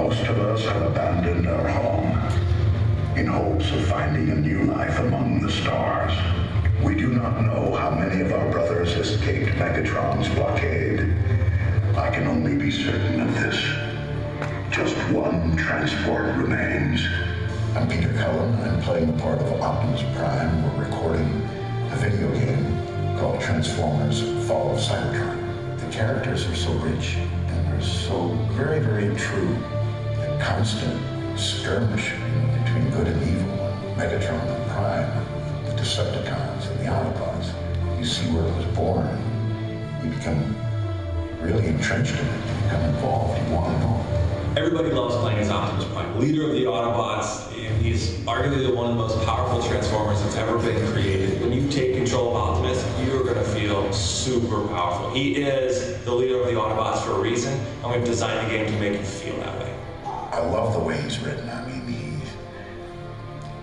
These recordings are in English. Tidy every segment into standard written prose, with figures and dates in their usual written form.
Most of us have abandoned our home in hopes of finding a new life among the stars. We do not know how many of our brothers escaped Megatron's blockade. I can only be certain of this. Just one transport remains. I'm Peter Cullen. I'm playing the part of Optimus Prime. We're recording a video game called Transformers: Fall of Cybertron. The characters are so rich and they're so very, very true. The constant skirmish between good and evil, Megatron and Prime, the Decepticons and the Autobots. You see where it was born. You become really entrenched in it. You become involved. You want to know. Everybody loves playing as Optimus Prime, leader of the Autobots. He's arguably one of the most powerful Transformers that's ever been created. When you take control of Optimus, you're going to feel super powerful. He is the leader of the Autobots for a reason, and we've designed the game to make you feel that way. I love the way he's written. I mean,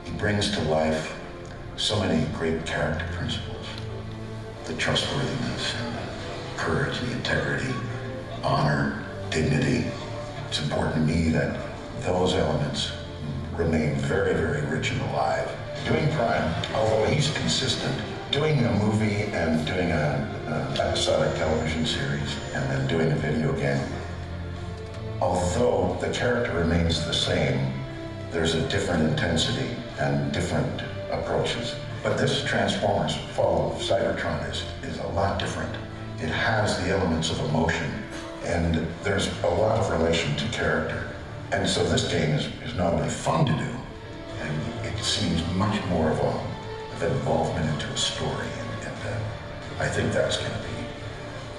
he brings to life so many great character principles. The trustworthiness, and the courage, the integrity, honor, dignity. It's important to me that those elements remain very, very rich and alive. Doing Prime, although he's consistent, doing a movie and doing an episodic television series and then doing a video game, although the character remains the same, there's a different intensity and different approaches. But this Transformers: Fall of Cybertron is a lot different. It has the elements of emotion, and there's a lot of relation to character. And so this game is not only fun to do, and it seems much more of an involvement into a story. And I think that's going to be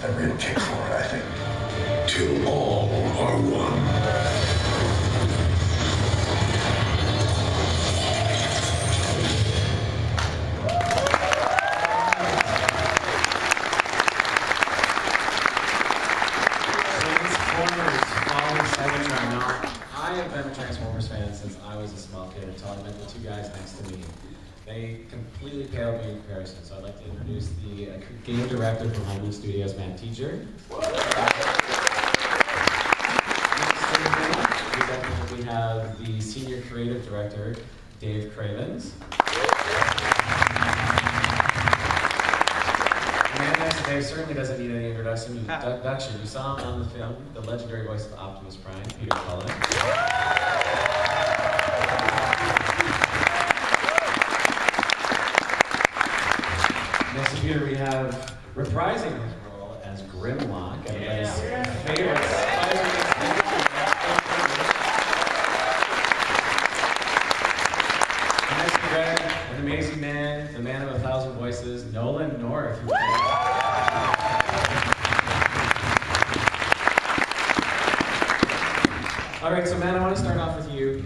a real kick for it, I think. Till all are one. I've been a Transformers fan since I was a small kid until I met the two guys next to me. They completely paled me in comparison, so I'd like to introduce the game director from High Studios, Matt Teacher. We have the senior creative director, Dave Cravens. And next to Dave certainly doesn't need any introduction. You saw him on the film, the legendary voice of Optimus Prime, Peter Cullen. Next to Peter, we have reprising his role as Grimlock, everybody's favorite Spider-Man. Next to Greg, an amazing man, the man of 1,000 voices, Nolan North. All right, so Matt, I want to start off with you.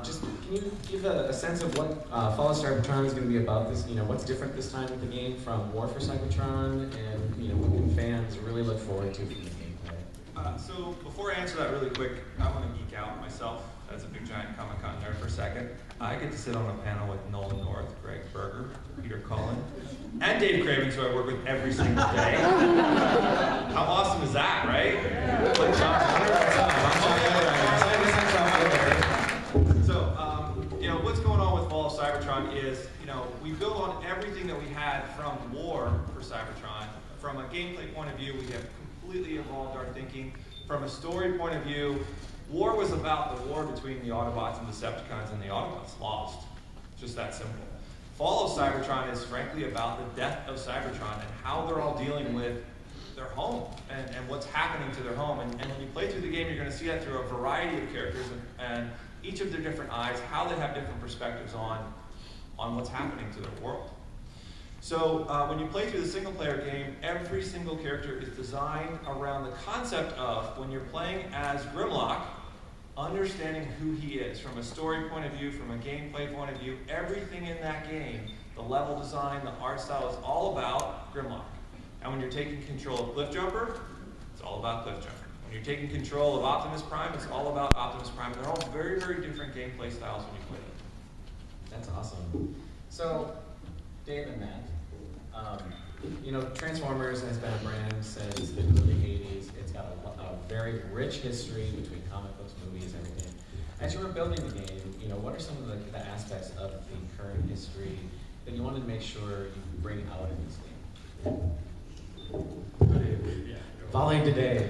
Just can you give a sense of what Fall of Cybertron is going to be about? This, what's different this time with the game from War for Cybertron, and what can fans really look forward to from the gameplay? So before I answer that really quick, I want to geek out myself as a big giant Comic-Con nerd for a second. I get to sit on a panel with Nolan North, Greg Berger, Peter Cullen, and Dave Cravens, who I work with every single day. How awesome is that, right? So, what's going on with Fall of Cybertron is, we build on everything that we had from War for Cybertron. From a gameplay point of view, we have completely evolved our thinking. From a story point of view, War was about the war between the Autobots and Decepticons, and the Autobots lost. Just that simple. Fall of Cybertron is frankly about the death of Cybertron and how they're all dealing with their home and what's happening to their home. And when you play through the game, you're going to see that through a variety of characters and each of their different eyes, how they have different perspectives on what's happening to their world. So when you play through the single player game, every single character is designed around the concept of, when you're playing as Grimlock, understanding who he is from a story point of view, from a gameplay point of view. Everything in that game, the level design, the art style, is all about Grimlock. And when you're taking control of Cliffjumper, it's all about Cliffjumper. When you're taking control of Optimus Prime, it's all about Optimus Prime. They're all very, very different gameplay styles when you play them. That's awesome. So, Dave and Matt, Transformers has been a brand since the early 80s. It's got a very rich history between comic books, movies, everything. As you were building the game, you know, what are some of the aspects of the current history that you wanted to make sure you bring out in this game? Volley today.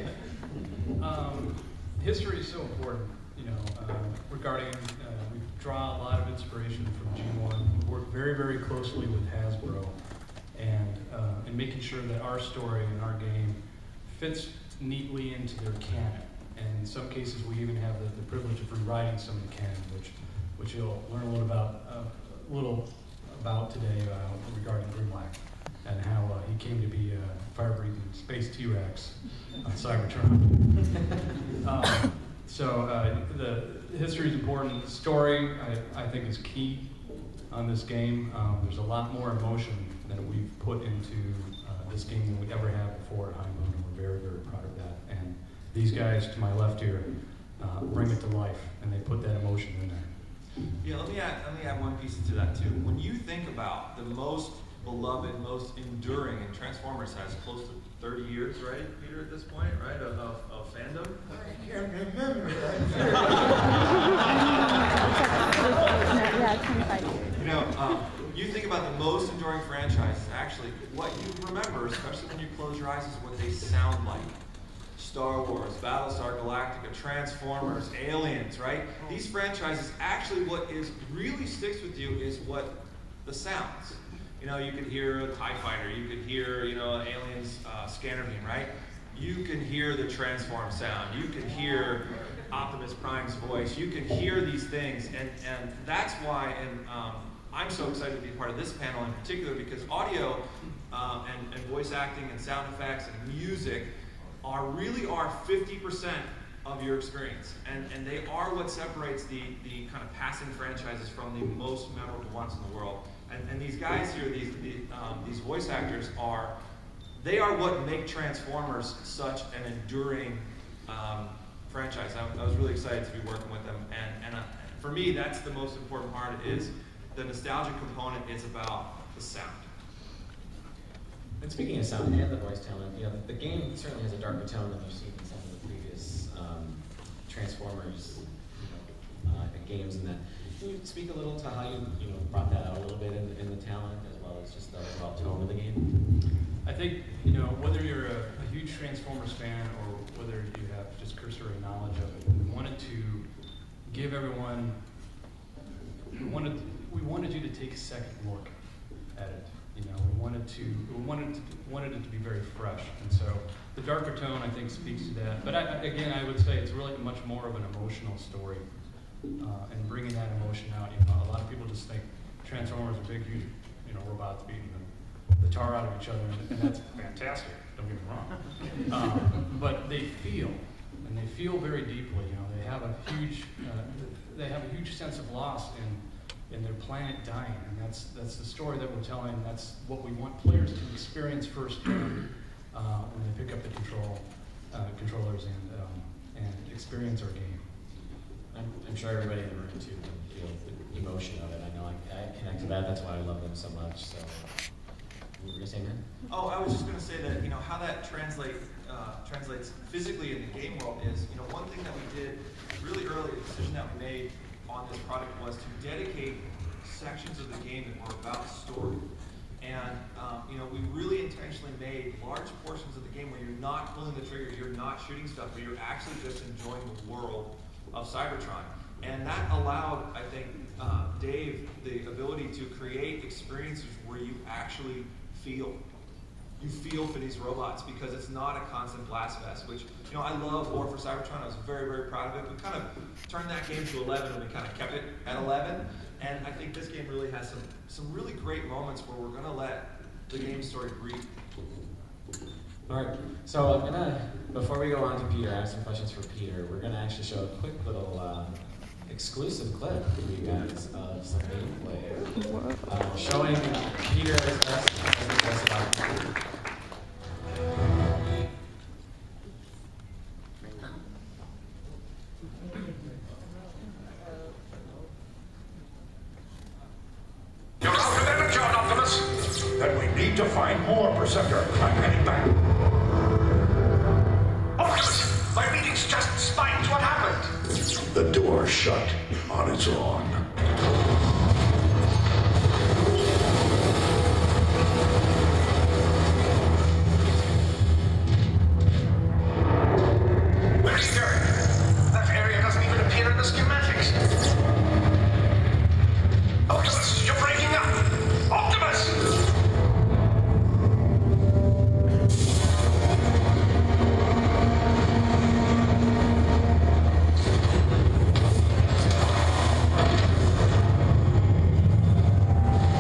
History is so important, you know, regarding, we draw a lot of inspiration from G1. We work very, very closely with Hasbro and making sure that our story and our game fits neatly into their canon. And in some cases, we even have the privilege of rewriting some of the canon, which you'll learn a little about today regarding Grimlock and how he came to be a fire-breathing space T-Rex on Cybertron. The history is important. The story, I think, is key on this game. There's a lot more emotion than we've put into this game than we ever have before at High Moon, and we're very, very proud of that. And these guys to my left here bring it to life, and they put that emotion in there. Yeah, let me add one piece to that too. When you think about the most beloved, most enduring, and Transformers has close to 30 years, right, Peter, at this point, right, of fandom? I can't remember that. Yeah, 25 years. You know, you think about the most enduring franchise, actually, what you remember, especially when you close your eyes, is what they sound like. Star Wars, Battlestar Galactica, Transformers, Aliens, right? These franchises, actually what really sticks with you is what the sounds. You know, you could hear a TIE Fighter, you could hear, you know, Aliens scanner beam, right? You can hear the Transform sound, you can hear Optimus Prime's voice, you can hear these things, and that's why, and I'm so excited to be part of this panel in particular, because audio and voice acting and sound effects and music really are 50% of your experience, and they are what separates the kind of passing franchises from the most memorable ones in the world. And these guys here, these voice actors they are what make Transformers such an enduring franchise. I was really excited to be working with them, and for me, that's the most important part. Is the nostalgic component is about the sound. And speaking of sound and the voice talent, you know, the game certainly has a darker tone than you've seen in some of the previous Transformers, games. And that, can you speak a little to how you brought that out a little bit in the talent as well as just the overall tone of the game? I think, you know, whether you're a huge Transformers fan or whether you have just cursory knowledge of it, we wanted to give everyone, we wanted you to take a second look at it. You know, we wanted it to be very fresh, and so the darker tone, I think, speaks to that. But again, I would say it's really much more of an emotional story, and bringing that emotion out. You know, a lot of people just think Transformers are big, huge, robots beating the tar out of each other, and that's fantastic. Don't get me wrong. But they feel, and they feel very deeply. You know, they have a huge sense of loss in their planet dying, and that's the story that we're telling. That's what we want players to experience firsthand when they pick up the controllers and experience our game. I'm sure everybody in the room too can feel the emotion of it. I know I connect to that. That's why I love them so much. So, you were gonna say, man? Oh, I was just gonna say that how that translates physically in the game world is one thing that we did really early. A decision that we made on this product was to dedicate sections of the game that were about story. And we really intentionally made large portions of the game where you're not pulling the trigger, you're not shooting stuff, but you're actually just enjoying the world of Cybertron. And that allowed, I think, Dave the ability to create experiences where you actually feel. You feel for these robots because it's not a constant blast fest, which, I love War for Cybertron. I was very, very proud of it. We kind of turned that game to 11 and we kind of kept it at 11. And I think this game really has some really great moments where we're going to let the game story breathe. All right, so I'm gonna, before we go on to Peter, I have some questions for Peter. We're gonna actually show a quick little exclusive clip for you guys of some gameplay showing Peter as best about. You're out of energy, Optimus! Then we need to find more, Perceptor. I'm heading back. Oh, The door shut on its own. That area doesn't even appear in the schematics. Optimus, you're breaking up! Optimus!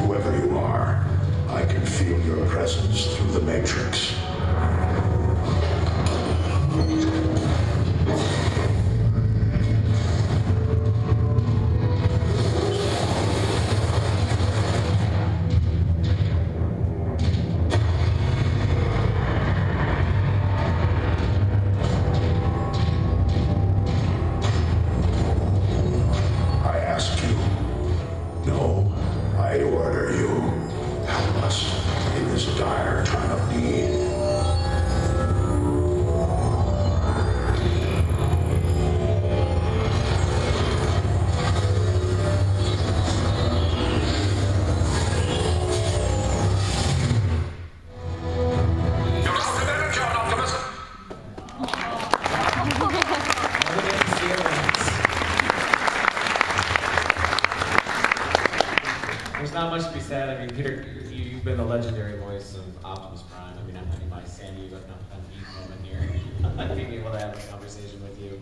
Whoever you are, I can feel your presence through the Matrix. I ask you. No, I order you. Help us in this dire time of need. You're out of energy, Optimus! There's not much to be said. I mean, Peter, you've been the legendary voice of Optimus Prime. I mean, I'm having my San Diego moment here, being able to have a conversation with you.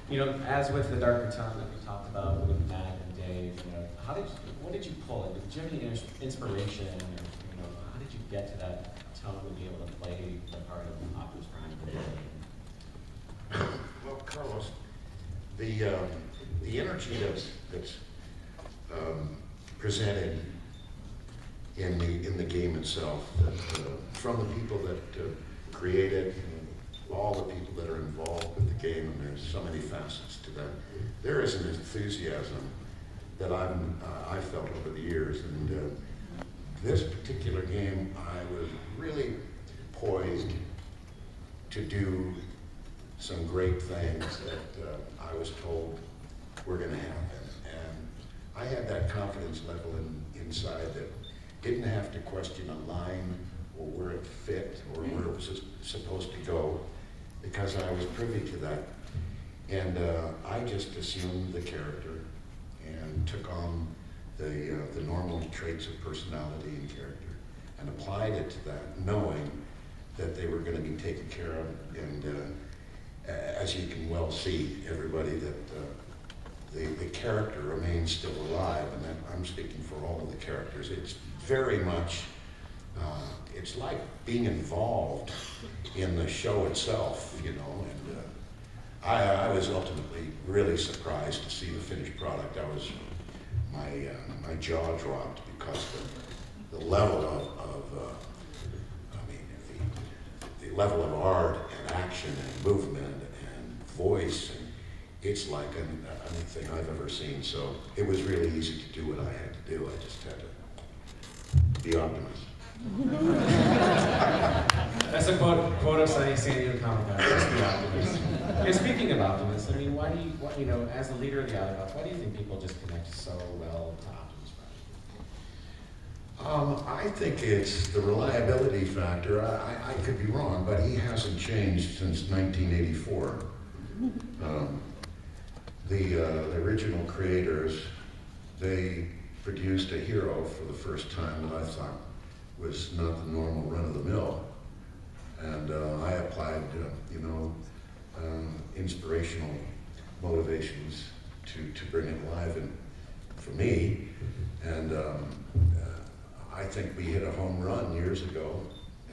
You know, as with the Dark Return that we talked about with Matt and Dave, you know, what did you pull? Did you have any inspiration, or you know, how did you get to that tone to be able to play the part of Optimus Prime? Well, Carlos, the energy that's presented in the game itself, that, from the people that create it, and all the people that are involved with the game, and there's so many facets to that. There is an enthusiasm that I felt over the years, and this particular game, I was really poised to do some great things that I was told were going to happen. And I had that confidence level inside that didn't have to question a line or where it fit or where it was supposed to go, because I was privy to that. And I just assumed the character and took on the normal traits of personality and character and applied it to that, knowing that they were going to be taken care of. And as you can well see, everybody, that the character remains still alive, and that I'm speaking for all of the characters. It's very much, it's like being involved in the show itself, you know, and I was ultimately really surprised to see the finished product. My jaw dropped, because the level of I mean, the level of art and action and movement and voice, and it's like anything I've ever seen. So it was really easy to do what I had to do. I just had to be Optimus. That's a quote of San Diego Comic-Con. Just be Optimus. And speaking of Optimus, I mean, why, you know, as the leader of the Autobots, why do you think people just connect so well to Optimus Prime? I think it's the reliability factor. I could be wrong, but he hasn't changed since 1984. The original creators, they produced a hero for the first time that I thought was not the normal run-of-the-mill. And I applied, inspirational motivations to bring it alive for me. And I think we hit a home run years ago,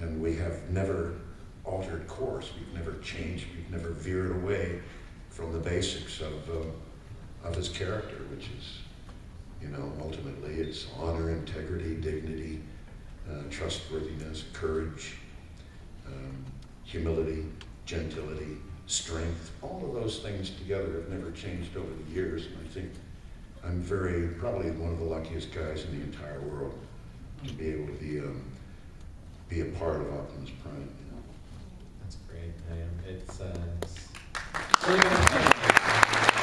and we have never altered course. We've never changed. We've never veered away from the basics of his character, which is, ultimately it's honor, integrity, dignity, trustworthiness, courage, humility, gentility, strength. All of those things together have never changed over the years, and I think I'm probably one of the luckiest guys in the entire world to be able to be a part of Optimus Prime. That's great. It's really good.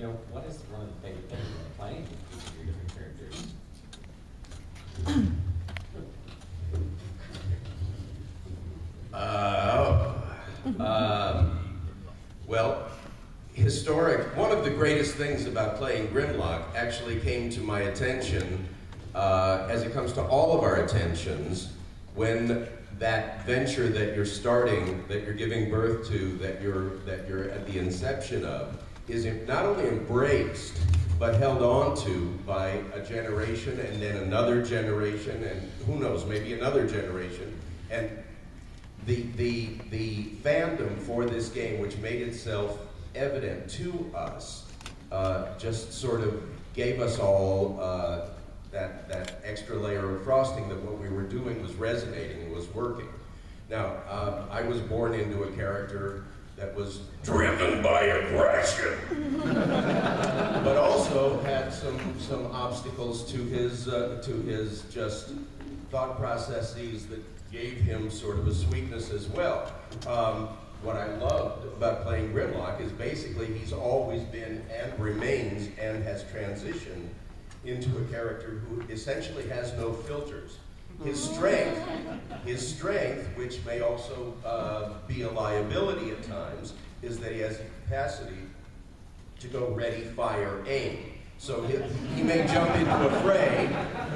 what is one of the favorite things about playing with each of your different characters? Well, one of the greatest things about playing Grimlock actually came to my attention, as it comes to all of our attentions, when that venture that you're starting, that you're giving birth to, that you're at the inception of, is not only embraced, but held on to by a generation and then another generation and who knows, maybe another generation. And the fandom for this game, which made itself evident to us, just sort of gave us all that extra layer of frosting that what we were doing was resonating and was working. Now, I was born into a character that was driven by aggression, but also had some obstacles to his just thought processes that gave him sort of a sweetness as well. What I loved about playing Grimlock is basically he's always been and remains and has transitioned into a character who essentially has no filters. His strength, which may also be a liability at times, is that he has the capacity to go ready, fire, aim. So he may jump into a fray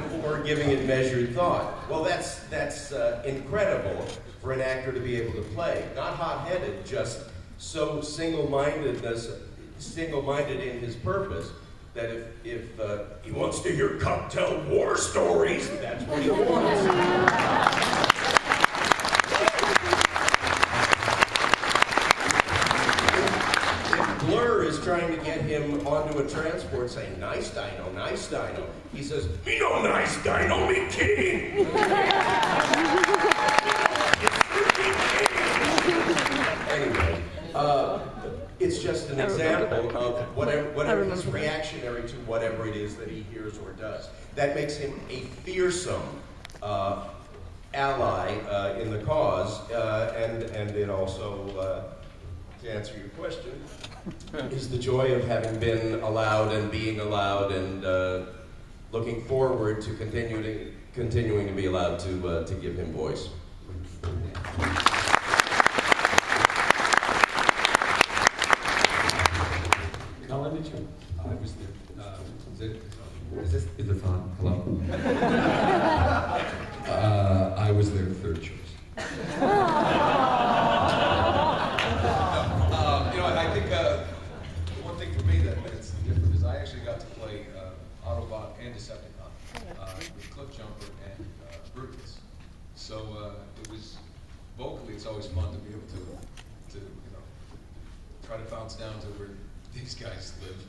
before giving it measured thought. Well, that's incredible for an actor to be able to play. Not hot-headed, just so single-minded in his purpose that if he wants to hear cocktail war stories, that's what he wants. Blur is trying to get him onto a transport saying, nice dino, nice dino. He says, me no nice dino, me king. Anyway, it's just an example of whatever he's reactionary to whatever it is that he hears or does. That makes him a fearsome ally in the cause, and it also, to answer your question, is the joy of having been allowed and being allowed and looking forward to continuing to be allowed to give him voice. Colin, did you? I was there. Is it on? Hello? I was their third choice. I think one thing for me that's different is I actually got to play Autobot and Decepticon with Cliffjumper and Brutus. So it was vocally, it's always fun to be able to try to bounce down to where these guys live.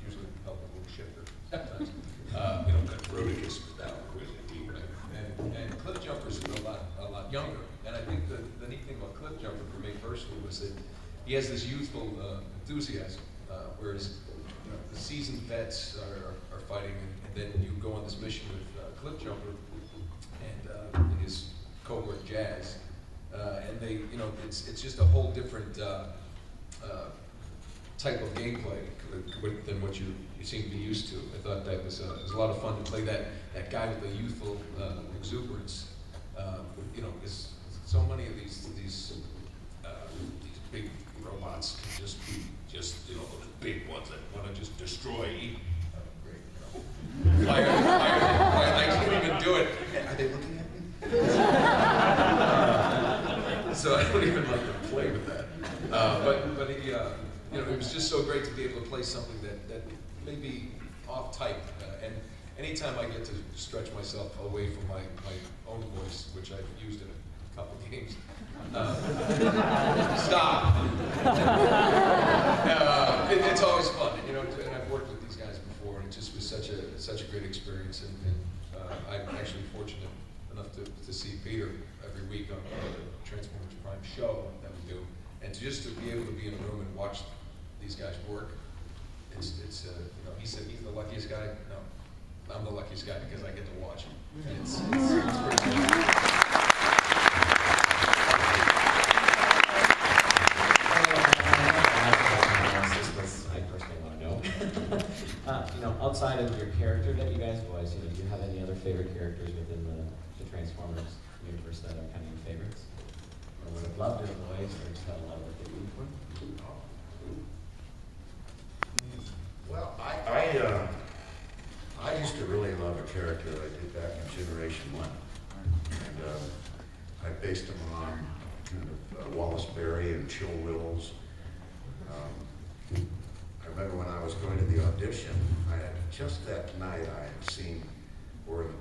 Usually help a little shifter sometimes. But Brutus was down with it, and Cliffjumper's a lot younger. And I think the neat thing about Cliffjumper for me personally was that he has this youthful enthusiasm, whereas the seasoned vets are fighting, and then you go on this mission with Cliffjumper and his cohort Jazz, and they, it's just a whole different type of gameplay than what you seem to be used to. I thought that was a lot of fun to play that guy with the youthful exuberance. Because so many of these big robots can just be those big ones that want to just destroy. Fire, I can't even do it. Are they looking at me? So I don't even like to play with that. But he, it was just so great to be able to play something that may be off type. And anytime I get to stretch myself away from my own voice, which I've used in a couple games. Stop. It's always fun, and I've worked with these guys before, and it just was such a great experience. And I'm actually fortunate enough to see Peter every week on the Transformers Prime show that we do, and to be able to be in a room and watch these guys work. He said he's the luckiest guy. No, I'm the luckiest guy because I get to watch him. And it's pretty cool. I personally want to know. outside of your character that you guys voice, do you have any other favorite characters within the Transformers universe that are kind of your favorites? Or would have loved to voice, or just have a lot of what they do for? Well, I used to really love a character I did back in Generation 1. And I based him on kind of Wallace Berry and Chill Wills. I remember when I was going to the audition, just that night I had seen, or in the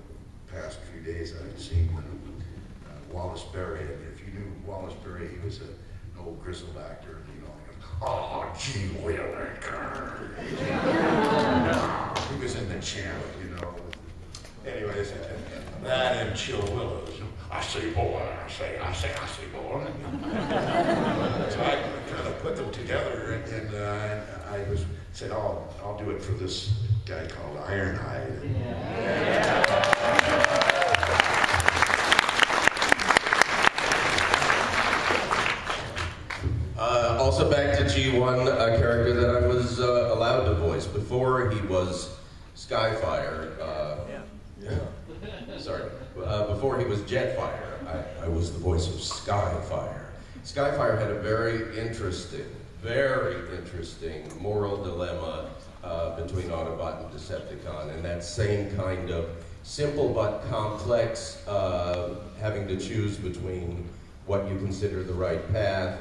past few days I had seen Wallace Berry. And if you knew Wallace Berry, he was an old grizzled actor, oh, gee willikers. He was in the channel, Anyways, that and Chill Willows. I say boy, I say boy. So I kind of put them together, and I said, oh, I'll do it for this guy called Ironhide. Also back to G1, a character that I was allowed to voice. Before he was Skyfire, before he was Jetfire, I was the voice of Skyfire. Skyfire had a very interesting moral dilemma between Autobot and Decepticon, and that same kind of simple but complex having to choose between what you consider the right path.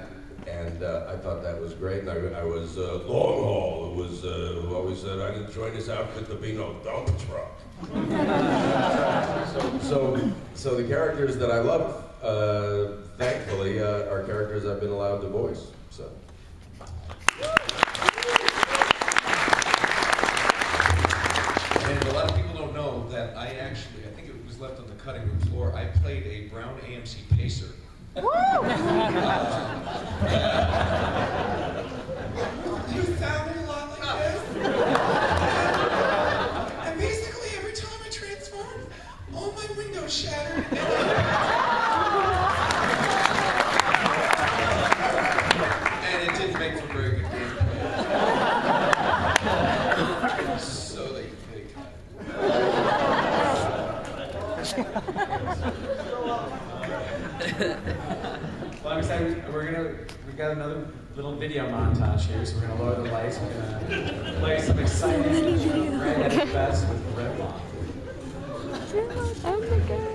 And I thought that was great. And I was Long Haul, who always said I didn't join his outfit to be no dump truck. So the characters that I love, thankfully, are characters I've been allowed to voice. So. And a lot of people don't know that I think it was left on the cutting room floor, I played a brown AMC Pacer. You sound a lot like this. And basically every time I transformed, all my windows shattered. And it didn't make for very good gameplay. So they cut Well, I'm excited. We've got another little video montage here, so we're gonna lower the lights. We're gonna play some exciting Red at its best with Grimlock. Oh my god.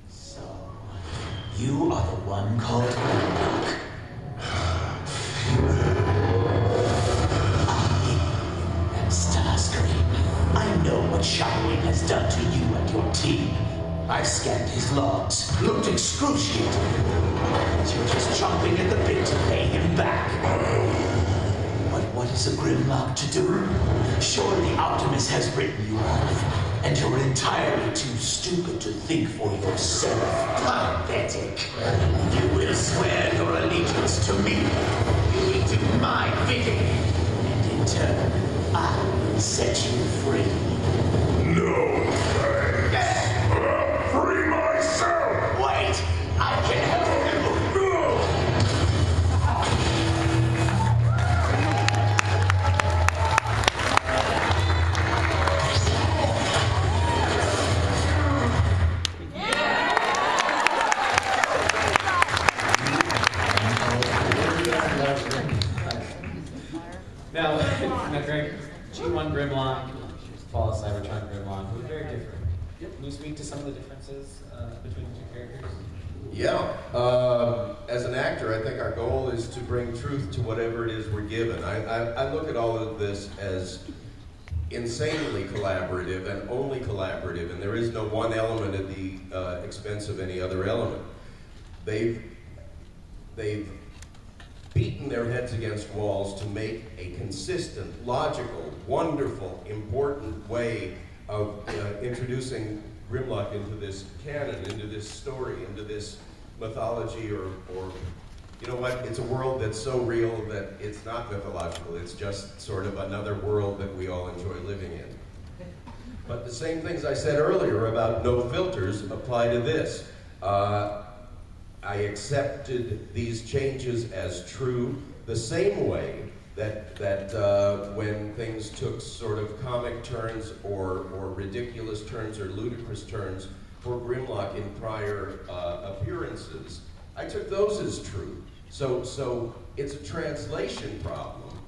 So, you are the one called Grimlock. I know what Shockwave has done to you and your team. I scanned his logs, looked excruciating. You're just chomping at the bit to pay him back. But what is a Grimlock to do? Surely Optimus has written you off, and you're entirely too stupid to think for yourself. Pathetic. You will swear your allegiance to me. You will do my bidding, and in turn, I will set you free. No thanks. Free myself. Wait, I can help you. Now, Greg, G1 Grimlock, Fall of Cybertron Grimlock, they're very different. Can you speak to some of the differences between the two characters? Yeah. As an actor, I think our goal is to bring truth to whatever it is we're given. I look at all of this as insanely collaborative and only collaborative, and there is no one element at the expense of any other element. They've beaten their heads against walls to make a consistent, logical, wonderful, important way of introducing Grimlock into this canon, into this story, into this mythology, or you know what, it's a world that's so real that it's not mythological, it's just sort of another world that we all enjoy living in. But the same things I said earlier about no filters apply to this. I accepted these changes as true the same way that when things took sort of comic turns or ridiculous turns or ludicrous turns for Grimlock in prior appearances, I took those as true. So it's a translation problem,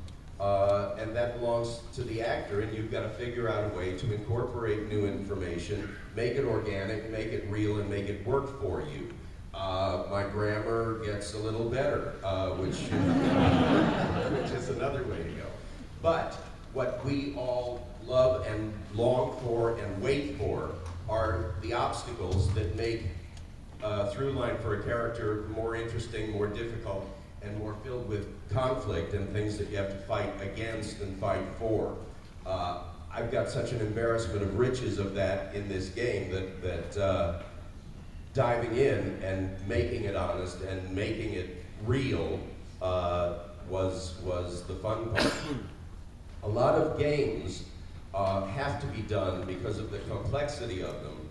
and that belongs to the actor, and you've got to figure out a way to incorporate new information, make it organic, make it real, and make it work for you. My grammar gets a little better, which is another way to go. But what we all love and long for and wait for are the obstacles that make a through line for a character more interesting, more difficult, and more filled with conflict and things that you have to fight against and fight for. I've got such an embarrassment of riches of that in this game that diving in and making it honest and making it real was the fun part. A lot of games have to be done because of the complexity of them,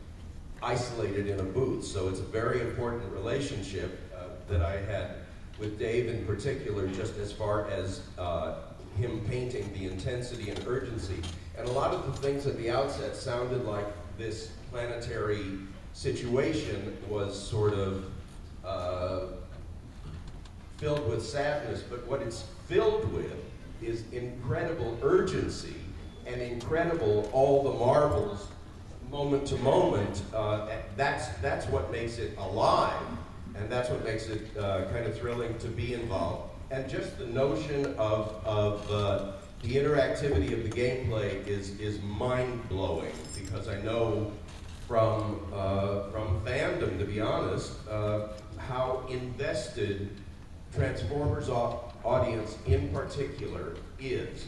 isolated in a booth. So it's a very important relationship that I had with Dave in particular, just as far as him painting the intensity and urgency. And a lot of the things at the outset sounded like this planetary situation was sort of filled with sadness, but what it's filled with is incredible urgency and incredible all the marvels moment to moment. That's what makes it alive, and that's what makes it kind of thrilling to be involved. And just the notion of the interactivity of the gameplay is mind-blowing, because I know from fandom, to be honest, how invested Transformers audience in particular is,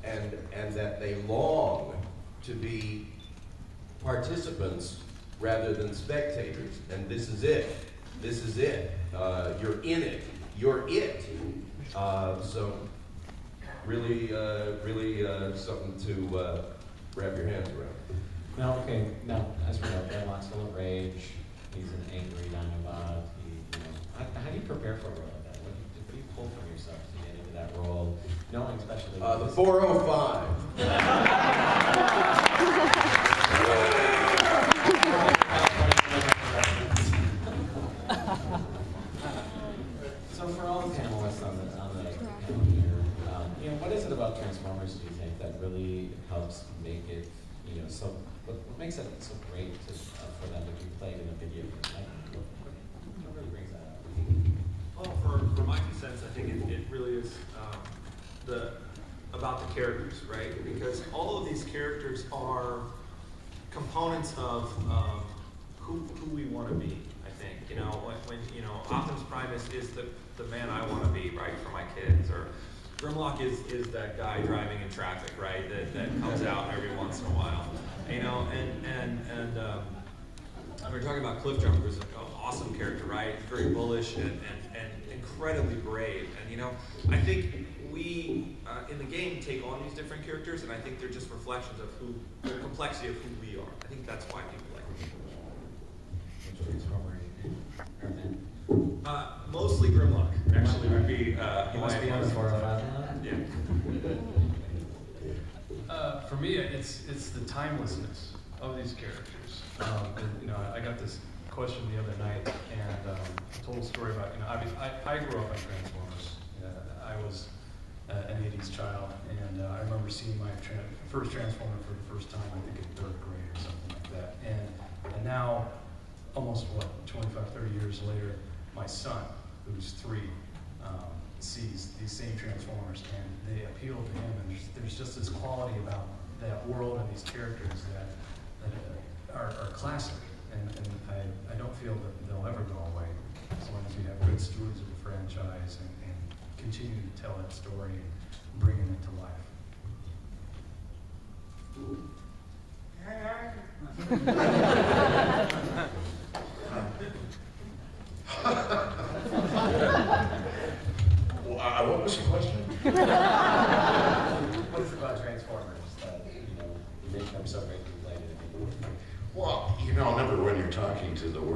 and that they long to be participants rather than spectators. And this is it. This is it. You're in it. You're it. So really something to wrap your hands around. Now, okay, now, as we know, Grimlock's full of rage. He's an angry Dinobot. How do you prepare for a role like that? What do you pull from yourself to get into that role, knowing especially... The 405. So for all the panelists on the panel here, what is it about Transformers, do you think, that really helps make it, so... What makes it so great for them to be played in a video game? What really brings that up? Well, for my 2 cents, I think it really is about the characters, right? Because all of these characters are components of who we want to be. I think when Optimus Prime is the man I want to be, right, for my kids, or Grimlock is that guy driving in traffic, right, that comes out every once in a while. And we were talking about Cliff Jumper, who's an awesome character, right? Very bullish and incredibly brave. And I think we in the game take on these different characters, and I think they're just reflections of the complexity of who we are. I think that's why people like it. Mostly Grimlock, actually, would be. He must be on the 405 now. Yeah. For me, it's the timelessness of these characters. I got this question the other night, and I told a story about, I grew up on Transformers. I was an 80s child, and I remember seeing my first Transformer for the first time, I think in 3rd grade or something like that. And now, almost 25, 30 years later, my son, who's 3, sees these same Transformers, and they appeal to him, and there's just this quality about that world and these characters that are classic, and I don't feel that they'll ever go away as long as we have good stewards of the franchise and continue to tell that story and bring it to life. What was your question? What is it about Transformers that make them so great to play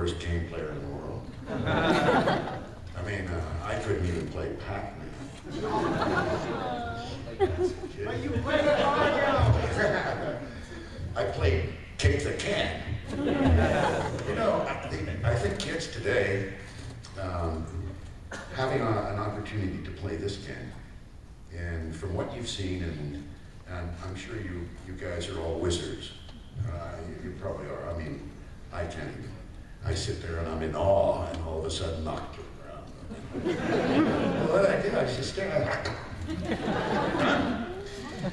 worst game player in the world. I mean, I couldn't even play Pac-Man. But you played Mario! I played Kick the Can. You know, I think kids today, having an opportunity to play this game, and from what you've seen, and I'm sure you guys are all wizards. You probably are. I mean, I can't even. I sit there and I'm in awe, and all of a sudden knock it around. Well, I did. I just stared.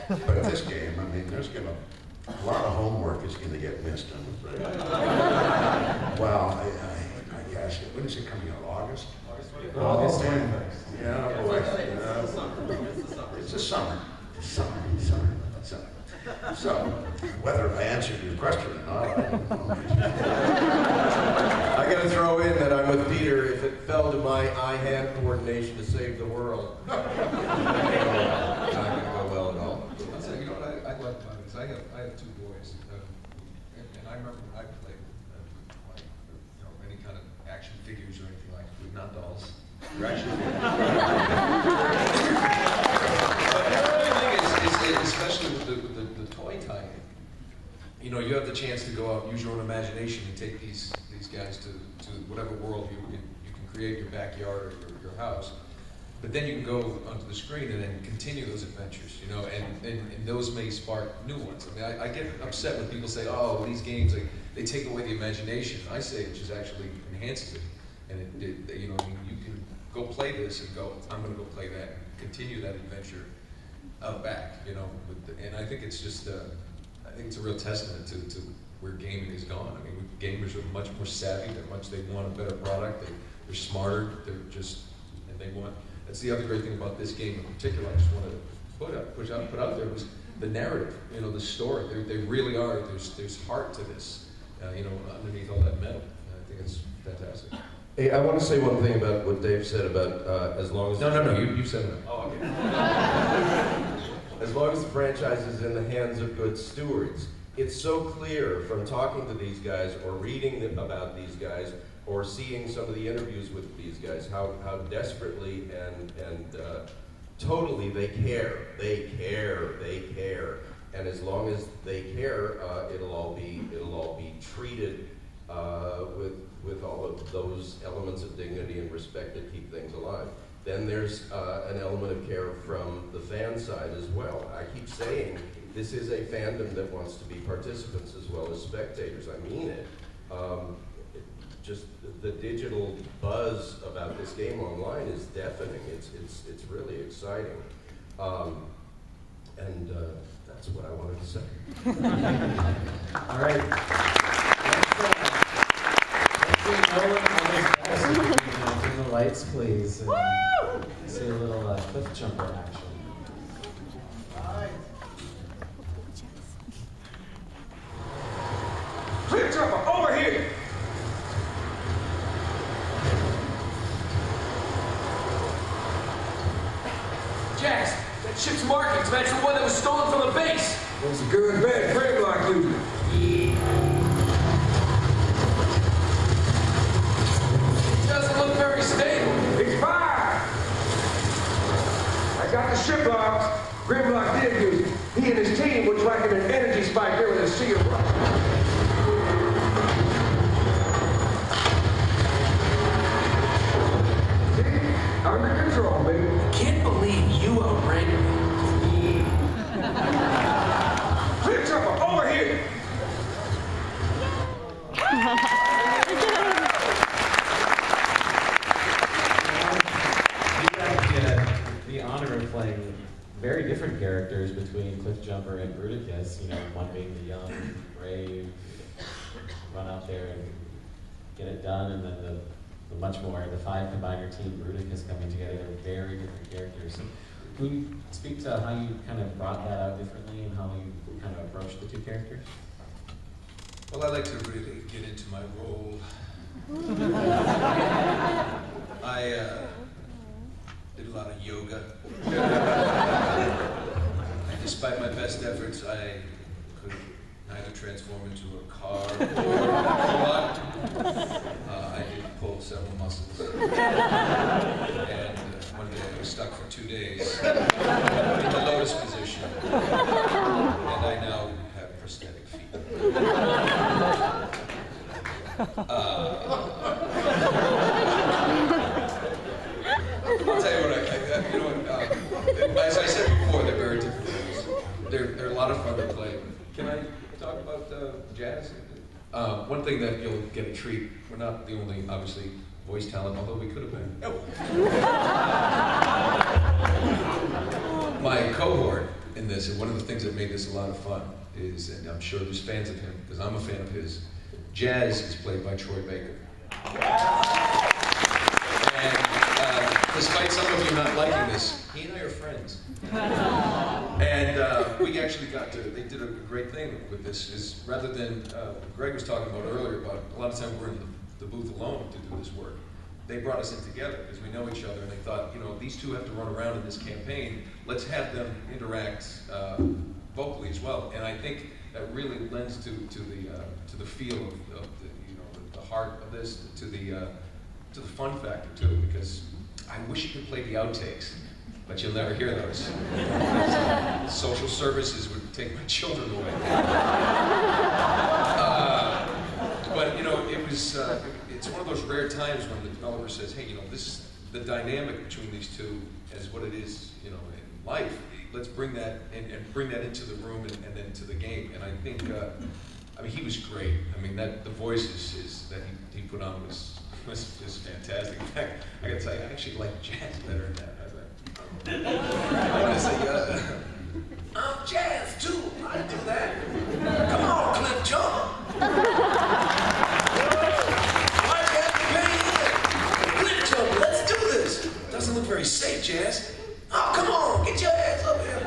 But this game, I mean, there's gonna a lot of homework is gonna get missed, I'm afraid. Well, I guess when is it coming out? August? August 21st. Yeah, boy. It's the summer. Summer. So, whether I answered your question or not, I don't know. I gotta throw in that I'm with Peter. If it fell to my eye-hand coordination to save the world, not gonna go well at all. I'll say, you know what I like about it is I have two boys, and I remember when I played, like, you know, any kind of action figures or anything like that, not dolls. They're action figures. But the thing is especially with the toy tie-in, you know, you have the chance to go out and use your own imagination and take these guys to whatever world you can create, your backyard or your house. But then you can go onto the screen and then continue those adventures, you know, and those may spark new ones. I mean, I get upset when people say, oh, these games, they take away the imagination. I say it just actually enhances it. And it you know, you can go play this and go, I'm going to go play that and continue that adventure out back, you know. And I think it's just, I think it's a real testament to where gaming has gone. I mean, gamers are much more savvy. They want a better product. They're smarter. They're just, and they want. That's the other great thing about this game in particular. I just wanted to put out there was the narrative. You know, the story. They really are. There's heart to this. You know, underneath all that metal. I think it's fantastic. Hey, I want to say one thing about what Dave said about as long as... No, you said it. Oh, okay. As long as the franchise is in the hands of good stewards. It's so clear from talking to these guys or reading about these guys or seeing some of the interviews with these guys, how desperately and totally they care. They care. And as long as they care, it'll all be treated with all of those elements of dignity and respect that keep things alive. Then there's an element of care from the fan side as well. I keep saying this is a fandom that wants to be participants as well as spectators. I mean it. Just the digital buzz about this game online is deafening. It's really exciting. And that's what I wanted to say. All right. Turn the lights, please. And see a little cliff jumper action. Cliff jumper, over here! Jax, that ship's markings match the one that was stolen from the base. It's a good bad Grimlock user. It doesn't look very stable. It's fine. I got the ship logs. Grimlock did use it. He and his team were tracking an energy spike here with a sea of rust. Under control, baby. Can't believe you outran me. Flip jumper, over here! You got the honor of playing very different characters between Cliff Jumper and Bruticus. You know, one being the young, brave, run out there and get it done, and then the much more, the five combiner team, Bruticus coming together. They're very different characters. So, can you speak to how you kind of brought that out differently and how you kind of approached the two characters? Well, I like to really get into my role. I did a lot of yoga. And despite my best efforts, I could neither transform into a car or a robot. several muscles. And one day I was stuck for 2 days in the lotus position. And I now have prosthetic feet. I'll tell you what, as I said before, they're very different things. They're a lot of fun to play. Can I talk about jazz? One thing that you'll get a treat, we're not the only, obviously, voice talent, although we could have been. My cohort in this, and one of the things that made this a lot of fun is, and I'm sure there's fans of him, because I'm a fan of his, jazz is played by Troy Baker. And despite some of you not liking this, he and I are friends. And we actually they did a great thing with this, is rather than, Greg was talking about earlier about a lot of times we're in the booth alone to do this work. They brought us in together because we know each other, and they thought, these two have to run around in this campaign, let's have them interact vocally as well. And I think that really lends to the feel of the heart of this, to the fun factor too, because I wish you could play the outtakes, but you'll never hear those. Social services would take my children away. But it's one of those rare times when the developer says, hey, the dynamic between these two is what it is, in life. Let's bring that and bring that into the room and then to the game. And I think, he was great. The voices that he put on was fantastic. In fact, I gotta tell you, I actually like jazz better than that. I want to say, I'm jazz too. I do that. Come on, Cliff, jump. Why do you have to pay either? Cliff jump, let's do this. Doesn't look very safe, Jazz. Oh, come on, get your ass up here.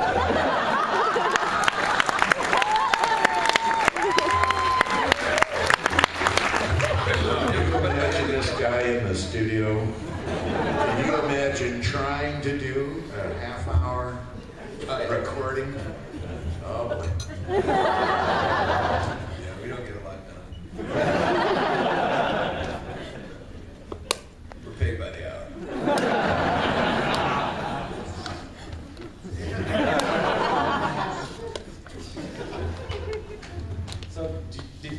Imagine this guy in the studio. Can you imagine trying to do a half-hour recording? Oh boy. Yeah, we don't get a lot done. We're paid by the hour.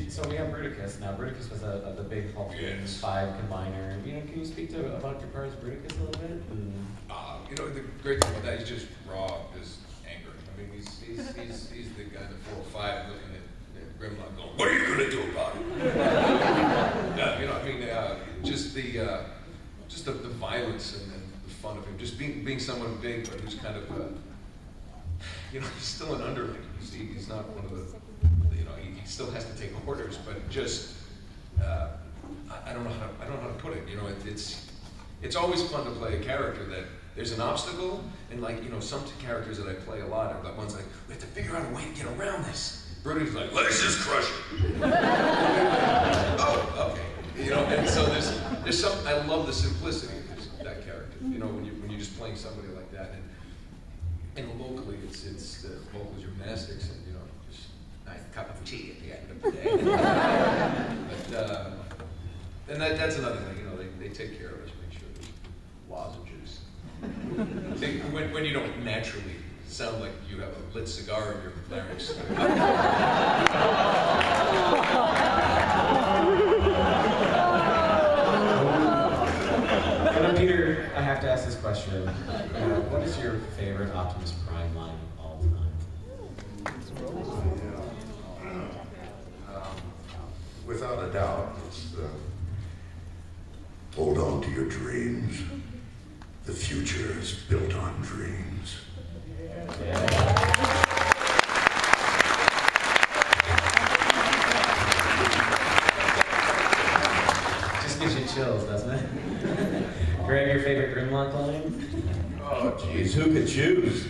So we have Bruticus now. Bruticus was the big Hulk 5 combiner. Can you speak about your part as Bruticus a little bit? The great thing about that is just raw as anger. He's the guy in the 405 looking at Grimlock going, what are you going to do about it? Just the violence and the fun of him. Just being someone big, but who's kind of, he's still an underling. He's not one of the, he still has to take orders, but just, I don't know how to put it. It's always fun to play a character that there's an obstacle, and some characters that I play a lot are the ones like, we have to figure out a way to get around this. Brody's like, let's just crush it. Oh, okay. And so there's some, I love the simplicity of that character. When you're just playing somebody like that, and locally it's the vocal gymnastics, and just nice cup of tea at the end of the day. And that's another thing. They take care of us, make sure there's lozenges. When you don't naturally sound like you have a lit cigar in your larynx. Peter, I have to ask this question. What is your favorite Optimus Prime line of all time? Without a doubt, it's hold on to your dreams. The future is built on dreams. Just gives you chills, doesn't it? Greg, your favorite Grimlock line? Oh, geez, who could choose?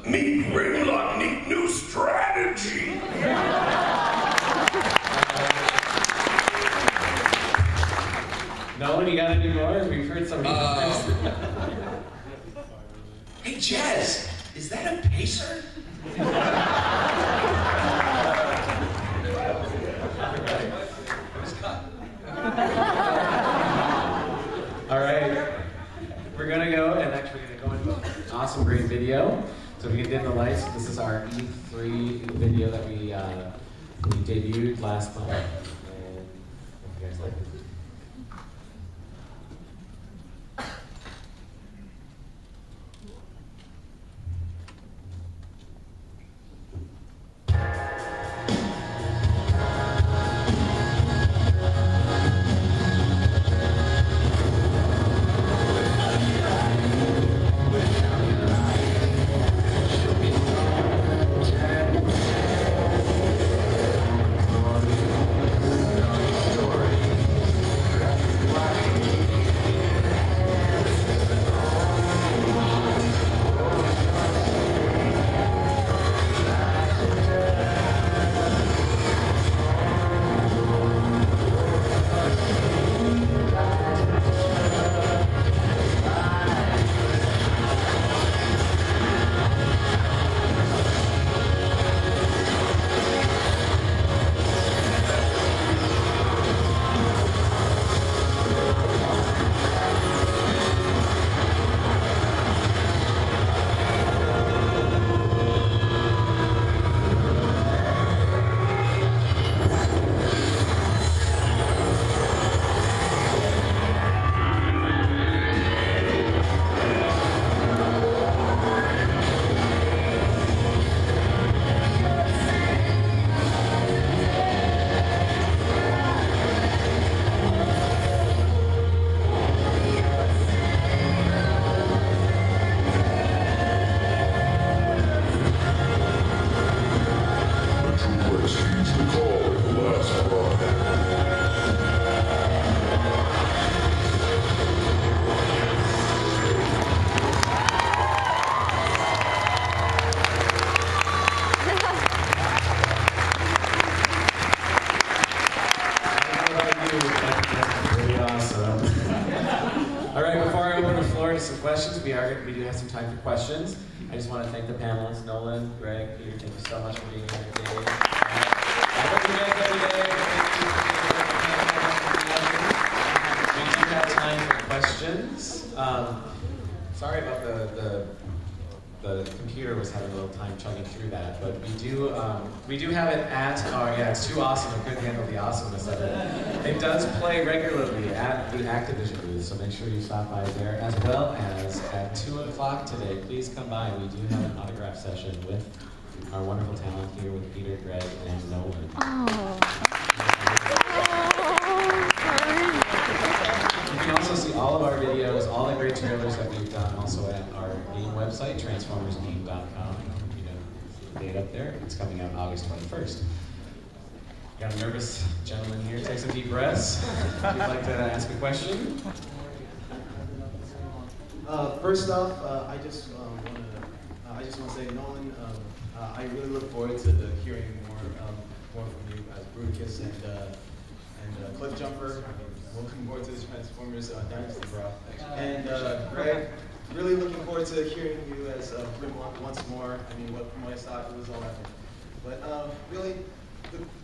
Meet Grimlock, need new strategy. No, you got any more? We've heard some. Hey, Jazz, is that a pacer? It was cut. awesome, great video. So if you can dim the lights, this is our E3 video that we debuted last month. And hope you guys like it. We do have some time for questions. I just want to thank the panelists, Nolan, Greg, Peter, thank you so much for being here today. I hope you guys every day. We do have time for questions. Sorry about the computer was having a little time chugging through that, but we do have it at our, yeah, it's too awesome. I couldn't handle the awesomeness of it. It does play regularly at the Activision booth, so make sure you stop by there, as well as at 2 o'clock today. Please come by. We do have an autograph session with our wonderful talent here with Peter, Greg, and Nolan. You can also see all of our videos, all the great trailers that we've done, also at our game website, transformersgame.com. You know, date up there. It's coming out August 21st. Got a nervous gentleman here. Take some deep breaths. If you'd like to ask a question. First off, I just want to say, Nolan, I really look forward to hearing more from you as Bruticus and Cliff Jumper. Looking forward to the Transformers Dynasty, bro. And Greg, really looking forward to hearing you as Grimlock once more. I mean, from what I saw, it was all that. But really,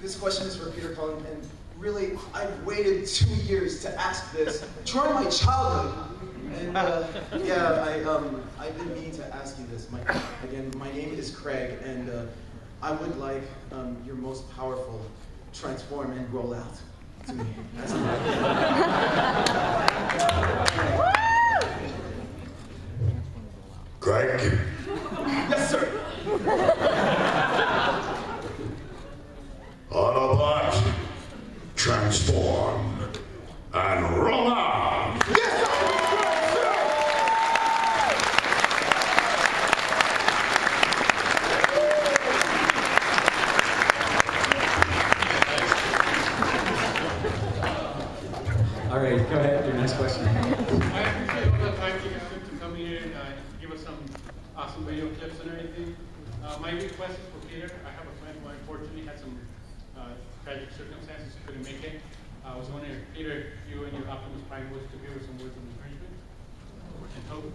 this question is for Peter Cullen, and really, I've waited 2 years to ask this during my childhood. And I've been meaning to ask you this. Again, my name is Craig, and I would like your most powerful transform and roll out to me. Greg? Yes, sir. Autobot, transform, and roll out! Yes, sir! All right, go ahead, your next question. I appreciate all the time you guys took to come here and give us some awesome video clips and everything. My request is for Peter. I have a friend who unfortunately had some tragic circumstances, couldn't make it. I was wondering, Peter, you and your Optimus Prime was to give us some words of encouragement and hope.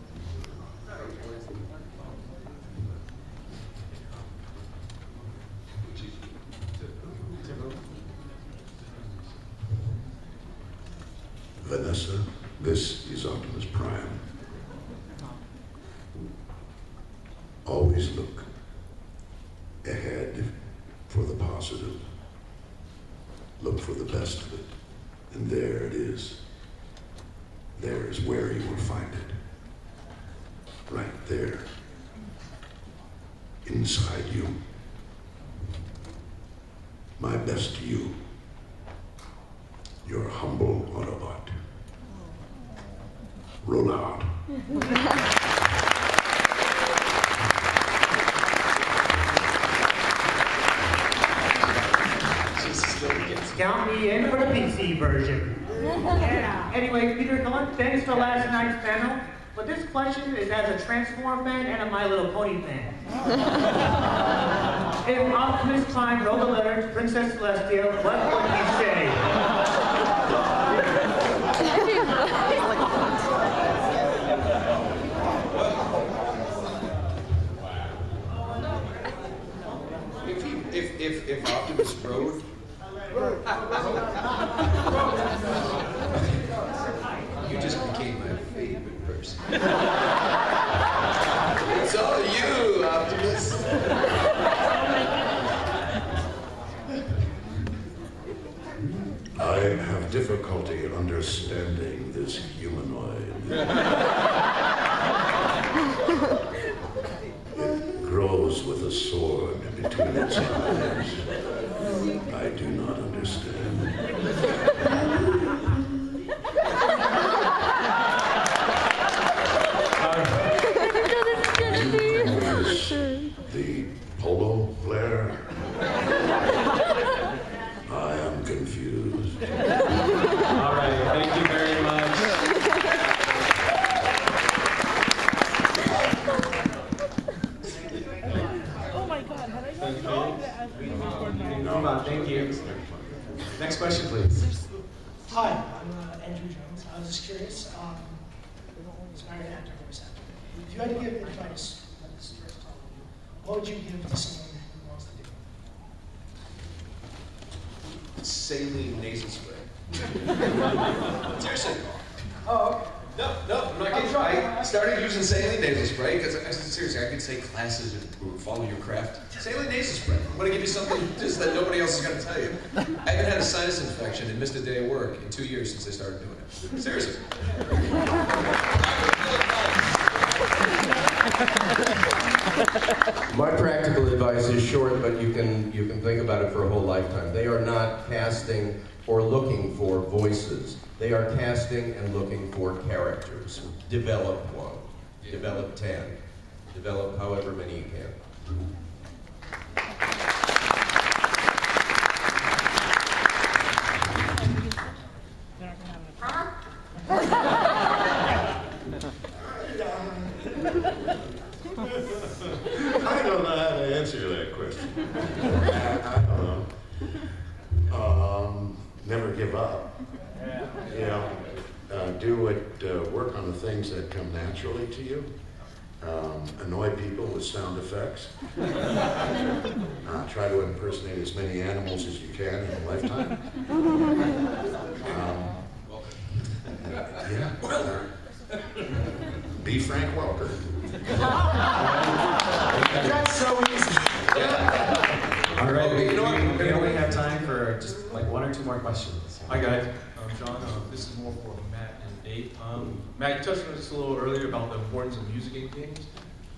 Vanessa, this is Optimus Prime. always look ahead for the positive. Look for the best of it. And there it is. There is where you will find it. Right there. Inside you. My best to you. Your humble Autobot. Roll out. Count me in for the PC version. Yeah. Anyway, Peter, thanks for last night's panel. But this question is as a Transform fan and a My Little Pony fan. If Optimus Prime wrote a letter to Princess Celestia, what would he say? If Optimus wrote, you just became my favorite person. It's all you, Optimus. I have difficulty understanding this humanoid. It grows with a sword between its eyes. I do not understand. The polo player? I am confused. All right, thank you very much. Oh my God, had I not No, thank you. Next question, please. Hi, I'm Andrew Jones. I was just curious. Aspiring actor, voice actor. If you had to give advice, this is first time, what would you give to someone who wants to do it? Saline nasal spray. Seriously. Oh, okay. No, I'm not kidding. I started using saline nasal spray because seriously, I could take classes and follow your craft. Saline nasal spray. I'm going to give you something just that nobody else is going to tell you. I haven't had a sinus infection and missed a day of work in 2 years since I started doing it. Seriously. My practical advice is short, but you can think about it for a whole lifetime. They are not casting or looking for voices. They are casting and looking for characters. Develop one. Develop 10. Develop however many you can. I don't know how to answer that question. I don't know. Never give up. You know, do it, work on the things that come naturally to you. Annoy people with sound effects. Try to impersonate as many animals as you can in a lifetime. Be Frank Welker. That's so easy. All right, we only have time for just like one or two more questions. Hi guys, John. This is more for Matt and Dave. Matt, you touched on this a little earlier about the importance of music in games.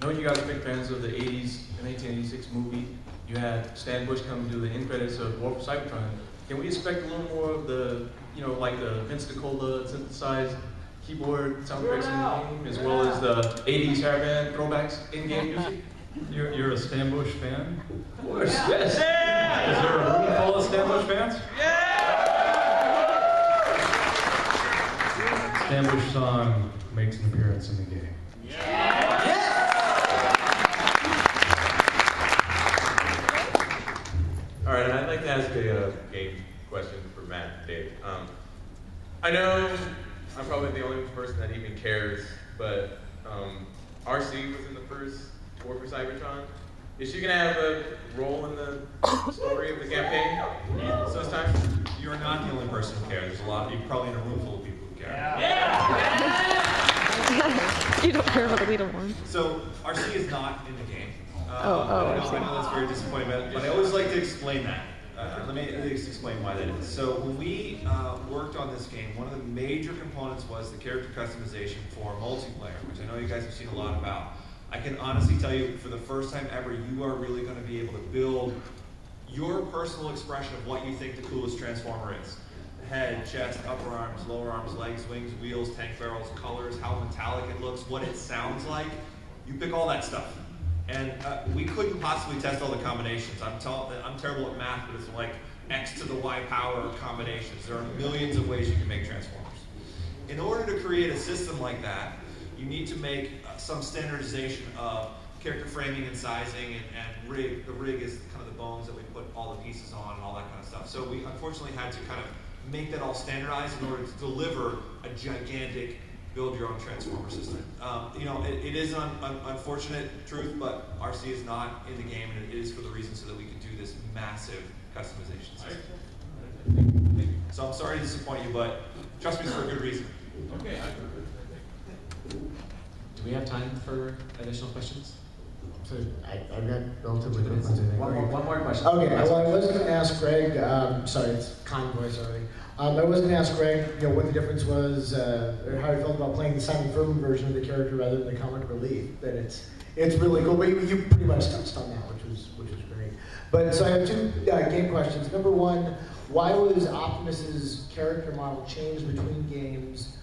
Knowing you guys are big fans of the 80s and 1986 movie, you had Stan Bush come do the end credits of War for Cybertron. Can we expect a little more of the, like the Vince DiCola synthesized keyboard sound effects in the game, as well as the 80s hairband throwbacks in-game music? You're a Stan Bush fan? Of course, yes. Yeah. Is there a room full of Stan Bush fans? Stan Bush song makes an appearance in the game. All right, I'd like to ask a game question for Matt and Dave. I know I'm probably the only person that even cares, but RC was in the first War for Cybertron. Is she gonna have a role in the story of the campaign sometime? You're not the only person who cares. There's a lot. You're probably in a room full of people who care. Yeah. You don't care about the Weedle one. So RC is not in the game. I I see. know that's very disappointing, but I always like to explain that. Let me at least explain why that is. So when we worked on this game, one of the major components was the character customization for multiplayer, which I know you guys have seen a lot about. I can honestly tell you, for the first time ever, you are really going to be able to build your personal expression of what you think the coolest Transformer is. Head, chest, upper arms, lower arms, legs, wings, wheels, tank barrels, colors, how metallic it looks, what it sounds like. You pick all that stuff. And we couldn't possibly test all the combinations. I'm terrible at math, but it's like X to the Y power combinations. There are millions of ways you can make Transformers. In order to create a system like that, you need to make some standardization of character framing and sizing and rig. The rig is kind of the bones that we put all the pieces on and all that kind of stuff. So we unfortunately had to kind of make that all standardized in order to deliver a gigantic build your own Transformer system. You know, it is an unfortunate truth, but RC is not in the game, and it is for the reason so that we can do this massive customization system. So I'm sorry to disappoint you, but trust me, it's for a good reason. Okay. Do we have time for additional questions? So I've got relatively quick ones. One more question. Okay, well, I was going to ask Greg, sorry, it's convoy, sorry. I was going to ask Greg, you know, what the difference was, or how he felt about playing the Simon Furman version of the character rather than the comic relief. That it's really cool, but you pretty much touched on that, which was great. But so I have two game questions. Number one, why was Optimus's character model changed between games,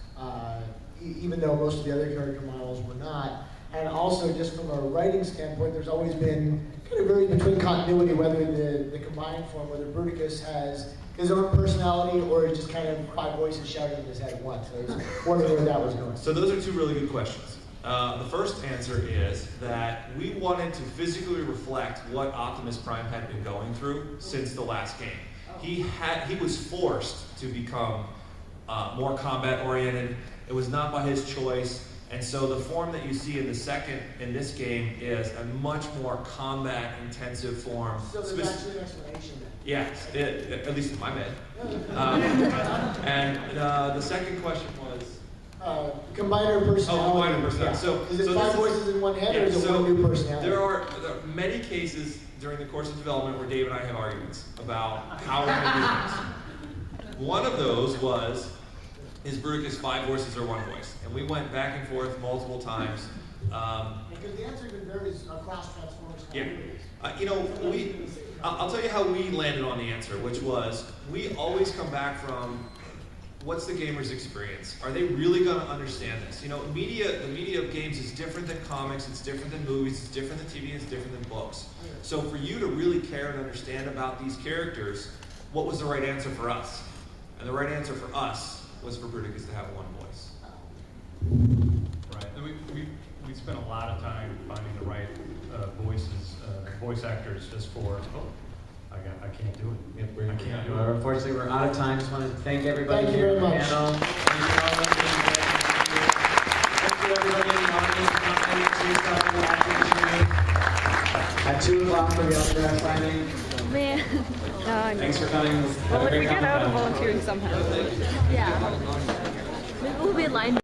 even though most of the other character models were not? And also, just from a writing standpoint, there's always been kind of varies between continuity, whether the combined form, whether Bruticus has his own personality or is just kind of five voices shouting in his head at once. I was wondering where that was going. So those are two really good questions. The first answer is that we wanted to physically reflect what Optimus Prime had been going through since the last game. He was forced to become more combat oriented. It was not by his choice. And so the form that you see in this game is a much more combat intensive form. So there's actually an explanation then? Yes, at least in my head. And the second question was? Combiner personality. Oh, combiner personality. Yeah. So, is it five voices in one head, or is it one new personality? There are many cases during the course of development where Dave and I have arguments about how we're going to do this. One of those was, is Bruticus five voices or one voice? And we went back and forth multiple times. Because the answer even varies across Transformers. Yeah. You know, I'll tell you how we landed on the answer, which was, we always come back from, what's the gamer's experience? Are they really going to understand this? You know, the media of games is different than comics, it's different than movies, it's different than TV, it's different than books. So for you to really care and understand about these characters, what was the right answer for us? And the right answer for us was for Bruticus to have one voice. Right. And we spent a lot of time finding the right voice actors just for. Oh, I can't do it. Yep, I can't do it. Unfortunately, we're out of time. Just want to thank everybody Thank you here very on the much. panel. Thank you everybody in the audience at 2 o'clock for the autograph signing. Man. Thanks for coming. Well, if we get out of volunteering somehow. Yeah. Maybe we'll be in line.